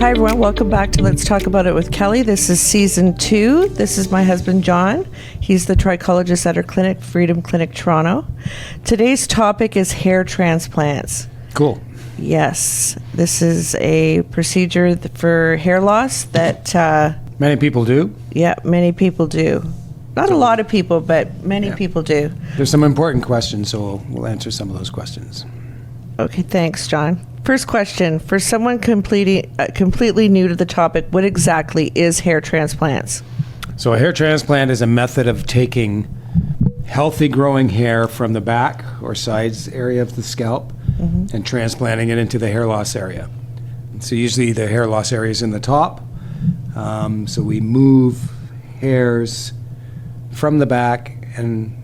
Hi everyone, welcome back to Let's Talk About It with Kelly. This is season 2. This is my husband John. He's the trichologist at our clinic, Freedom Clinic, Toronto. Today's topic is hair transplants. Cool. Yes, this is a procedure for hair loss that... many people do. Yeah, many people do. Not a lot of people, but many people do. There's some important questions, so we'll answer some of those questions. Okay, thanks, John. First question, for someone completely new to the topic, what exactly is hair transplants? So a hair transplant is a method of taking healthy growing hair from the back or sides area of the scalp and transplanting it into the hair loss area. So usually the hair loss area is in the top. So we move hairs from the back and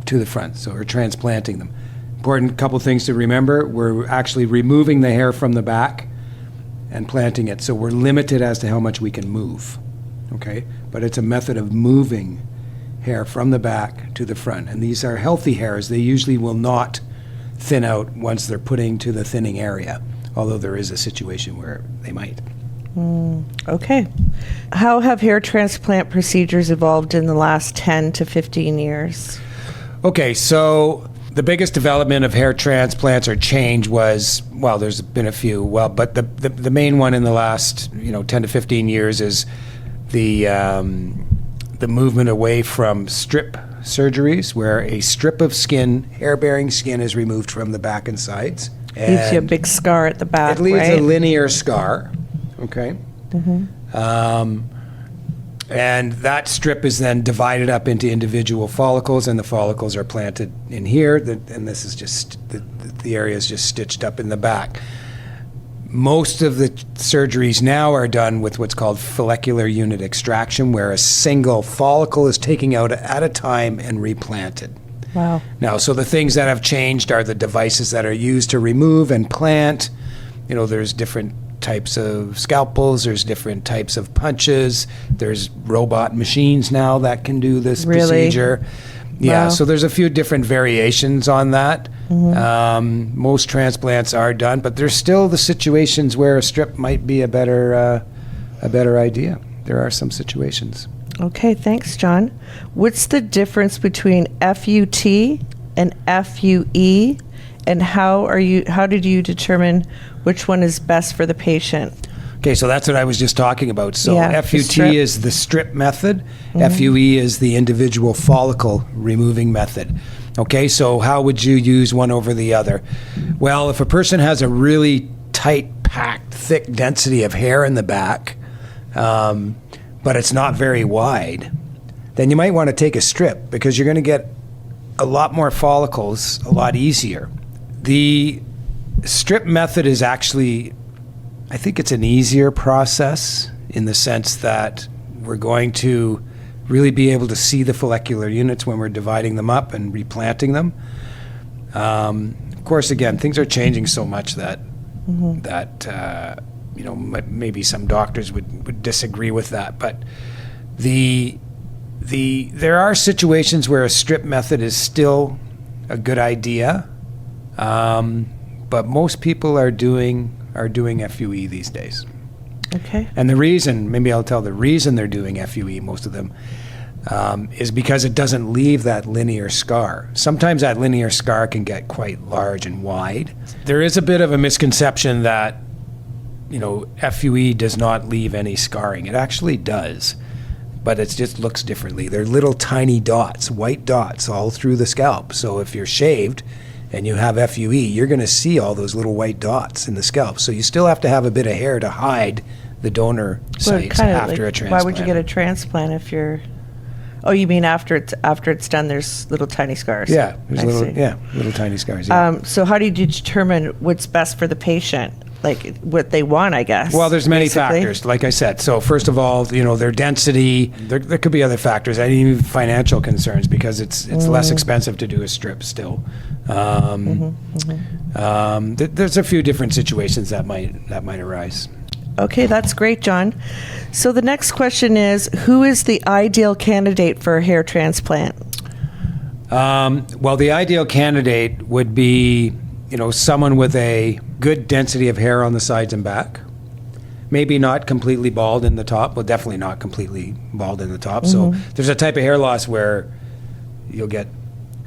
to the front. So we're transplanting them. Important couple things to remember. We're actually removing the hair from the back and planting it. So we're limited as to how much we can move. Okay? But it's a method of moving hair from the back to the front. And these are healthy hairs. They usually will not thin out once they're put into the thinning area, although there is a situation where they might. Okay. How have hair transplant procedures evolved in the last 10 to 15 years? Okay, so the biggest development of hair transplants or change was, well, there's been a few, but the main one in the last 10 to 15 years is the movement away from strip surgeries, where a strip of skin, hair-bearing skin, is removed from the back and sides. Leaves you a big scar at the back, it leaves right? a linear scar, okay? And that strip is then divided up into individual follicles, and the follicles are planted in here, and this is just, the area is just stitched up in the back. Most of the surgeries now are done with what's called follicular unit extraction, where a single follicle is taken out at a time and replanted. Wow. Now, so the things that have changed are the devices that are used to remove and plant. There's different types of scalpels, there's different types of punches, there's robot machines now that can do this procedure. Yeah, Wow. so there's a few different variations on that. Most transplants are done, but there's still the situations where a strip might be a better idea. There are some situations. Okay, thanks, John. What's the difference between FUT and FUE, and how did you determine which one is best for the patient? Okay, so that's what I was just talking about. So Yeah, FUT is the strip method. FUE is the individual follicle removing method. Okay, so how would you use one over the other? Well, if a person has a really tight, packed, thick density of hair in the back, but it's not very wide, then you might want to take a strip, because you're going to get a lot more follicles a lot easier. The strip method is actually, I think it's an easier process in the sense that we're going to really be able to see the follicular units when we're dividing them up and replanting them. Of course, again, things are changing so much that maybe some doctors would disagree with that. But there are situations where a strip method is still a good idea. But most people are doing FUE these days. Okay. And the reason, maybe I'll tell the reason they're doing FUE, most of them, is because it doesn't leave that linear scar. Sometimes that linear scar can get quite large and wide. There is a bit of a misconception that, FUE does not leave any scarring. It actually does, but it just looks differently. They're little tiny dots, white dots all through the scalp. So if you're shaved and you have FUE, you're going to see all those little white dots in the scalp. So you still have to have a bit of hair to hide the donor sites after a transplant. Why would you get a transplant if you're... Oh, you mean after it's done, there's little tiny scars? Yeah, there's little tiny scars. Yeah. So how do you determine what's best for the patient? Like what they want, I guess. Well, there's many basically factors, like I said. So first of all, their density. There could be other factors, and even financial concerns, because it's less expensive to do a strip still. There's a few different situations that might arise. Okay, that's great, John. So the next question is, who is the ideal candidate for a hair transplant? Well, the ideal candidate would be, someone with a good density of hair on the sides and back, maybe not completely bald in the top. Well, definitely not completely bald in the top. So there's a type of hair loss where you'll get,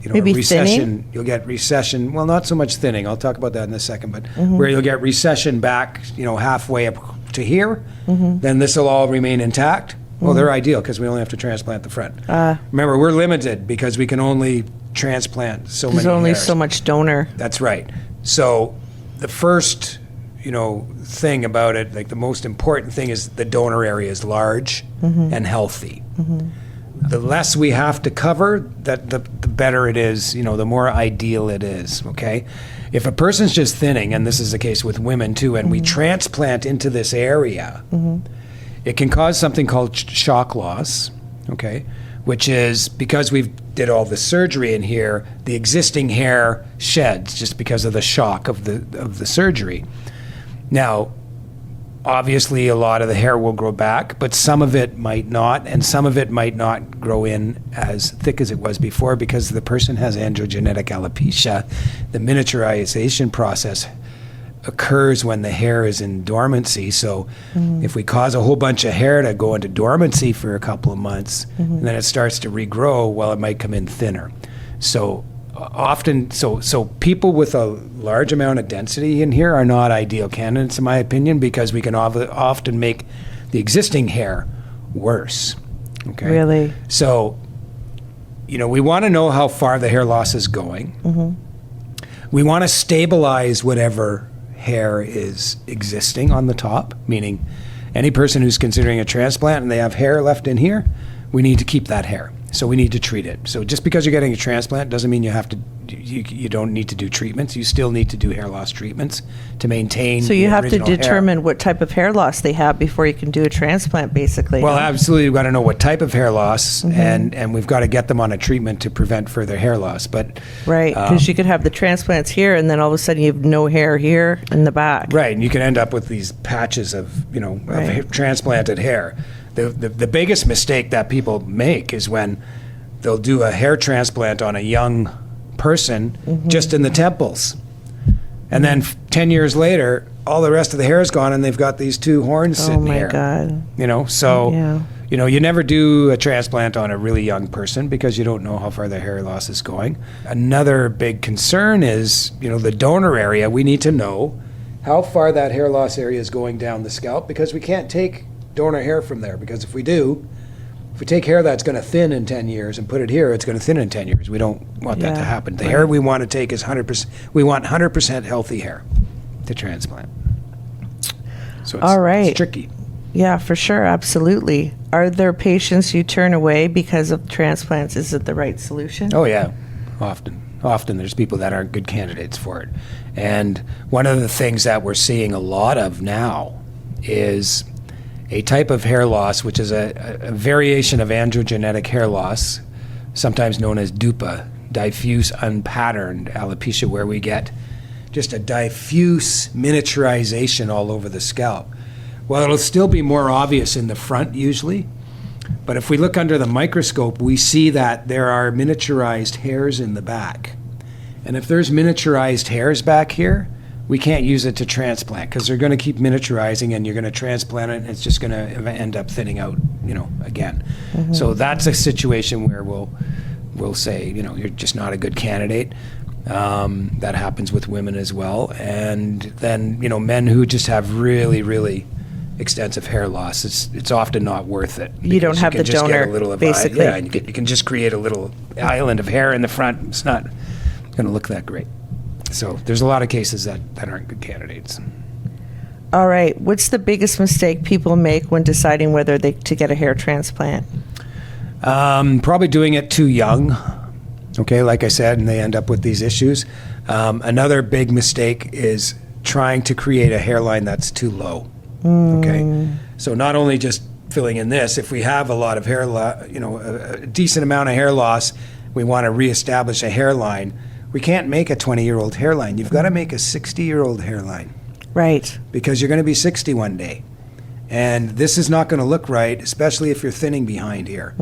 Maybe a recession. thinning? You'll get recession. Well, not so much thinning. I'll talk about that in a second. But where you'll get recession back, halfway up to here, then this will all remain intact. Well, they're ideal because we only have to transplant the front. Remember, we're limited because we can only transplant so many There's only hairs. so much donor. That's right. So the first, thing about it, like the most important thing is the donor area is large and healthy. The less we have to cover, the better it is, the more ideal it is, okay? If a person's just thinning, and this is the case with women too, and we transplant into this area, it can cause something called shock loss, okay? Which is because we've did all the surgery in here, the existing hair sheds just because of the shock of the surgery. Now, obviously a lot of the hair will grow back, but some of it might not, and some of it might not grow in as thick as it was before because the person has androgenetic alopecia. The miniaturization process occurs when the hair is in dormancy. So if we cause a whole bunch of hair to go into dormancy for a couple of months, and then it starts to regrow, well, it might come in thinner. So often, so people with a large amount of density in here are not ideal candidates, in my opinion, because we can often make the existing hair worse. Okay. Really? So, we want to know how far the hair loss is going. We want to stabilize whatever hair is existing on the top, meaning any person who's considering a transplant and they have hair left in here, we need to keep that hair. So we need to treat it. So just because you're getting a transplant doesn't mean you don't need to do treatments. You still need to do hair loss treatments to maintain. So you the have to original hair. determine what type of hair loss they have before you can do a transplant, basically. Well, absolutely. We've got to know what type of hair loss, and we've got to get them on a treatment to prevent further hair loss. But right, because you could have the transplants here, and then all of a sudden you have no hair here in the back. Right, and you can end up with these patches of of transplanted hair. The biggest mistake that people make is when they'll do a hair transplant on a young person just in the temples. And then 10 years later, all the rest of the hair is gone and they've got these two horns sitting here. Oh my God. So, you never do a transplant on a really young person because you don't know how far their hair loss is going. Another big concern is, the donor area. We need to know how far that hair loss area is going down the scalp because we can't take donor hair from there, because if we take hair that's going to thin in 10 years and put it here, it's going to thin in 10 years. We don't want that to happen. The hair we want to take is 100%. We want 100% healthy hair to transplant. So it's tricky. Yeah, for sure. Absolutely. Are there patients you turn away because of transplants? Is it the right solution? Oh, yeah. Often there's people that aren't good candidates for it. And one of the things that we're seeing a lot of now is a type of hair loss, which is a variation of androgenetic hair loss, sometimes known as DUPA, diffuse unpatterned alopecia, where we get just a diffuse miniaturization all over the scalp. Well, it'll still be more obvious in the front usually, but if we look under the microscope, we see that there are miniaturized hairs in the back. And if there's miniaturized hairs back here, we can't use it to transplant because they're going to keep miniaturizing and you're going to transplant it and it's just going to end up thinning out, again. So that's a situation where we'll say, you're just not a good candidate. That happens with women as well. And then, men who just have really, really extensive hair loss, it's often not worth it. You don't have the donor, basically. And you can just create a little island of hair in the front. It's not going to look that great. So there's a lot of cases that aren't good candidates. All right. What's the biggest mistake people make when deciding whether to get a hair transplant? Probably doing it too young. Okay, like I said, and they end up with these issues. Another big mistake is trying to create a hairline that's too low. Okay, so not only just filling in this, if we have a lot of hair, a decent amount of hair loss, we want to reestablish a hairline. We can't make a 20-year-old hairline. You've got to make a 60-year-old hairline. Right. Because you're going to be 60 one day. And this is not going to look right, especially if you're thinning behind here.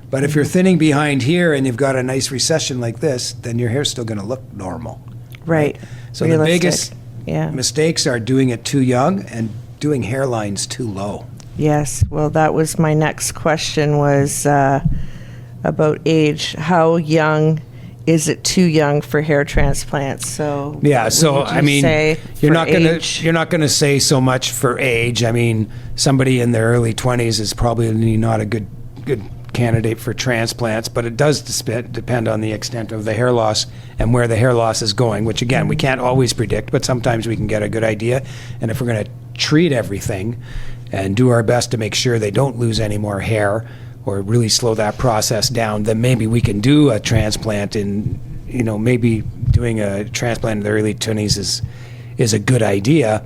But if you're thinning behind here and you've got a nice recession like this, then your hair's still going to look normal. Right. So the biggest mistakes are doing it too young and doing hairlines too low. Yes. Well, that was my next question was about age. How young is it too young for hair transplants? So Yeah, so what would I you mean, say you're for not age? going to say so much for age. I mean, somebody in their early 20s is probably not a good candidate for transplants, but it does depend on the extent of the hair loss and where the hair loss is going, which again, we can't always predict, but sometimes we can get a good idea. And if we're going to treat everything and do our best to make sure they don't lose any more hair or really slow that process down, then maybe we can do a transplant. In, maybe doing a transplant in the early 20s is a good idea.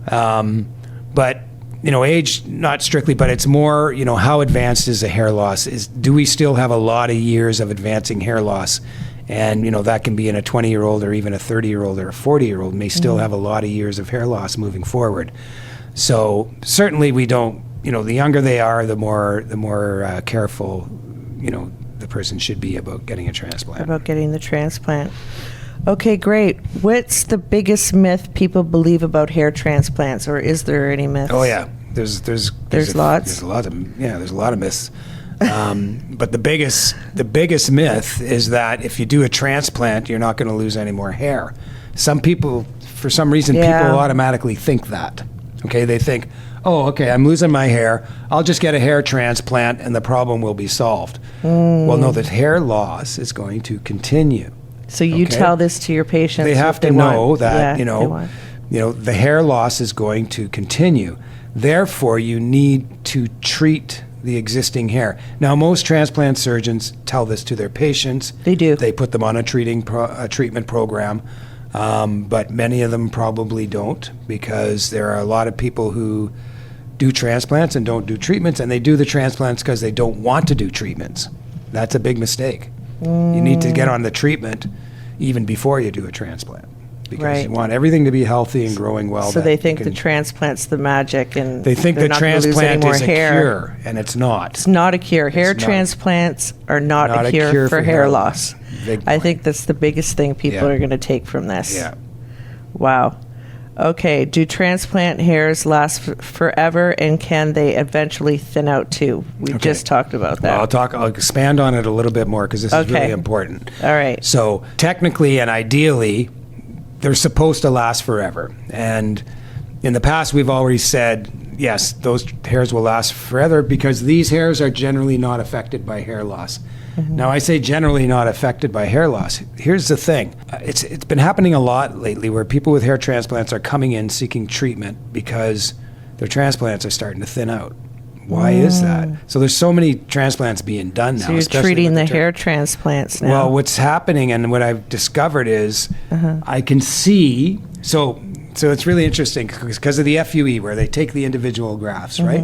But age, not strictly, but it's more, how advanced is the hair loss? Do we still have a lot of years of advancing hair loss? And, that can be in a 20-year-old or even a 30-year-old or a 40-year-old may still have a lot of years of hair loss moving forward. So certainly we don't, the younger they are, the more careful, the person should be about getting a transplant. About getting the transplant. Okay, great. What's the biggest myth people believe about hair transplants, or is there any myths? Oh yeah, there's lots. There's a lot of myths. But the biggest myth is that if you do a transplant, you're not going to lose any more hair. Some people, for some reason, people automatically think that. Okay, they think, oh, okay, I'm losing my hair. I'll just get a hair transplant and the problem will be solved. Well, no, the hair loss is going to continue. So you tell this to your patients. They have to know that, yeah, the hair loss is going to continue. Therefore, you need to treat the existing hair. Now, most transplant surgeons tell this to their patients. They do. They put them on a treatment program, but many of them probably don't, because there are a lot of people who do transplants and don't do treatments, and they do the transplants because they don't want to do treatments. That's a big mistake. You need to get on the treatment even before you do a transplant, because you want everything to be healthy and growing well. So they think the transplant's the magic, and they think the transplant is a hair. Cure, and it's not. It's not a cure. Hair transplants are not a cure for hair loss. I think that's the biggest thing people are going to take from this. Yeah. Wow. Okay, do transplant hairs last forever, and can they eventually thin out too? We just talked about that. Well, I'll expand on it a little bit more, because this is really important. All right. So technically and ideally, they're supposed to last forever. And in the past, we've already said, yes, those hairs will last forever because these hairs are generally not affected by hair loss. Now, I say generally not affected by hair loss. Here's the thing. It's been happening a lot lately where people with hair transplants are coming in seeking treatment because their transplants are starting to thin out. Why is that? So there's so many transplants being done now. So you're treating the hair transplants now. Well, what's happening and what I've discovered is I can see, so it's really interesting because of the FUE, where they take the individual grafts, right?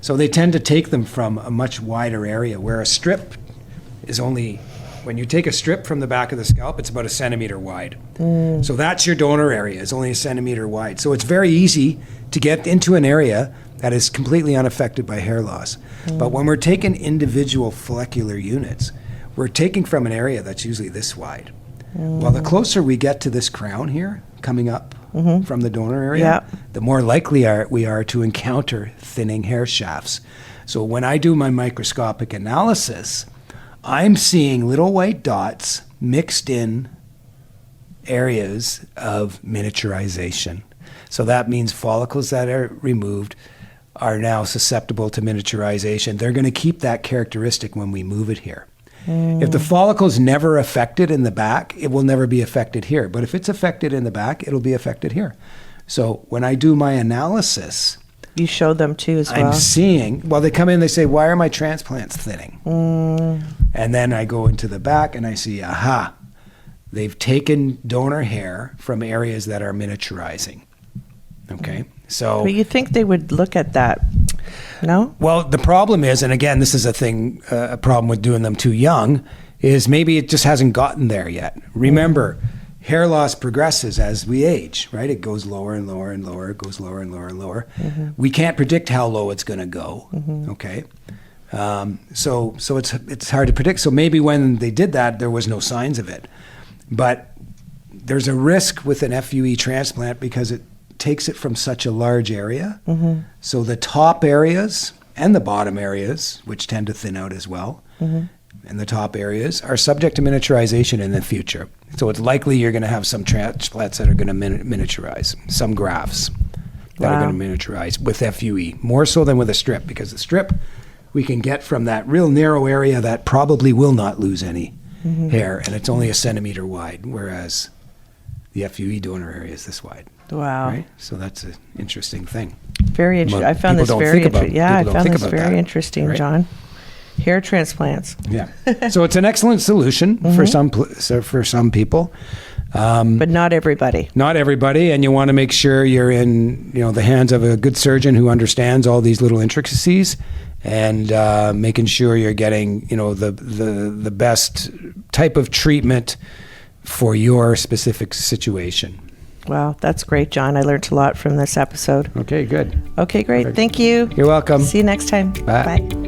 So they tend to take them from a much wider area, where a strip is only, when you take a strip from the back of the scalp, it's about 1 centimeter wide. So that's your donor area, it's only 1 centimeter wide. So it's very easy to get into an area that is completely unaffected by hair loss. But when we're taking individual follicular units, we're taking from an area that's usually this wide. Well, the closer we get to this crown here, coming up from the donor area, the more likely we are to encounter thinning hair shafts. So when I do my microscopic analysis, I'm seeing little white dots mixed in areas of miniaturization. So that means follicles that are removed are now susceptible to miniaturization. They're going to keep that characteristic when we move it here. If the follicle's never affected in the back, it will never be affected here. But if it's affected in the back, it'll be affected here. So when I do my analysis, you show them too as well. I'm seeing, well, they come in, they say, why are my transplants thinning? And then I go into the back and I see, aha, they've taken donor hair from areas that are miniaturizing. Okay, so. But you think they would look at that, no? Well, the problem is, and again, this is a problem with doing them too young, is maybe it just hasn't gotten there yet. Remember, hair loss progresses as we age, right? It goes lower and lower and lower, it goes lower and lower and lower. We can't predict how low it's going to go, okay? So it's hard to predict. So maybe when they did that, there was no signs of it. But there's a risk with an FUE transplant because takes it from such a large area. So the top areas and the bottom areas, which tend to thin out as well, and the top areas are subject to miniaturization in the future. So it's likely you're going to have some transplants that are going to miniaturize, some grafts that are going to miniaturize with FUE, more so than with a strip, because the strip we can get from that real narrow area that probably will not lose any hair, and it's only a centimeter wide, whereas the FUE donor area is this wide. Wow. Right? So that's an interesting thing. Very interesting. I found this very interesting. Yeah, I found this very interesting, John. Hair transplants. Yeah. So it's an excellent solution for some people. But not everybody. Not everybody, and you want to make sure you're in, the hands of a good surgeon who understands all these little intricacies, and making sure you're getting, the best type of treatment for your specific situation. Wow, that's great, John. I learned a lot from this episode. Okay, good. Okay, great. Perfect. Thank you. You're welcome. See you next time. Bye. Bye.